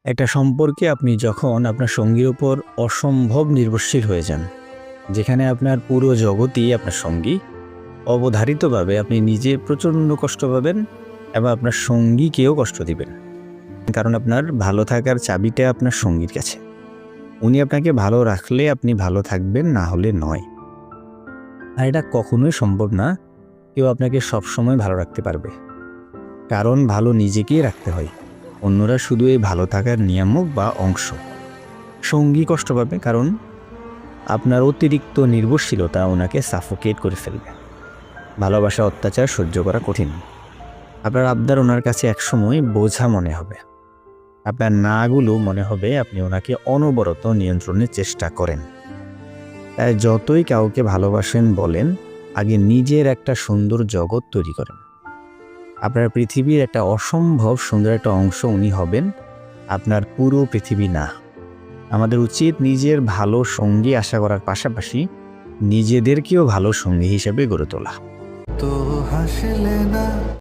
একটা সম্পর্কে আপনি যখন আপনার সঙ্গীর উপর অসম্ভব নির্ভরশীল হয়ে যান, যেখানে আপনার পুরো জগতই আপনার সঙ্গী, অবধারিতভাবে আপনি নিজে প্রচণ্ড কষ্ট পাবেন এবং আপনার সঙ্গীকেও কষ্ট দিবেন। কারণ আপনার ভালো থাকার চাবিটা আপনার সঙ্গীর কাছে। উনি আপনাকে ভালো রাখলে আপনি ভালো থাকবেন, না হলে নয়। আর এটা কখনোই সম্ভব না কেউ আপনাকে সবসময় ভালো রাখতে পারবে। কারণ ভালো নিজেকেই রাখতে হয়, অন্যরা শুধু এই ভালো থাকার নিয়ামক বা অংশ। সঙ্গী কষ্ট পাবে কারণ আপনার অতিরিক্ত নির্ভরশীলতা ওনাকে সাফোকেট করে ফেলবে। ভালোবাসা অত্যাচার সহ্য করা কঠিন। আপনার আবদার ওনার কাছে একসময় বোঝা মনে হবে। আপনার নাগুলো মনে হবে আপনি ওনাকে অনবরত নিয়ন্ত্রণের চেষ্টা করেন। তাই যতই কাউকে ভালোবাসেন বলেন, আগে নিজের একটা সুন্দর জগৎ তৈরি করেন। আপনার পৃথিবীর একটা অসম্ভব সুন্দর একটা অংশ উনি হবেন, আপনার পুরো পৃথিবী না। আমাদের উচিত নিজের ভালো সঙ্গী আশা করার পাশাপাশি নিজেদেরকেও ভালো সঙ্গী হিসেবে গড়ে তোলা। তো হাসলে না।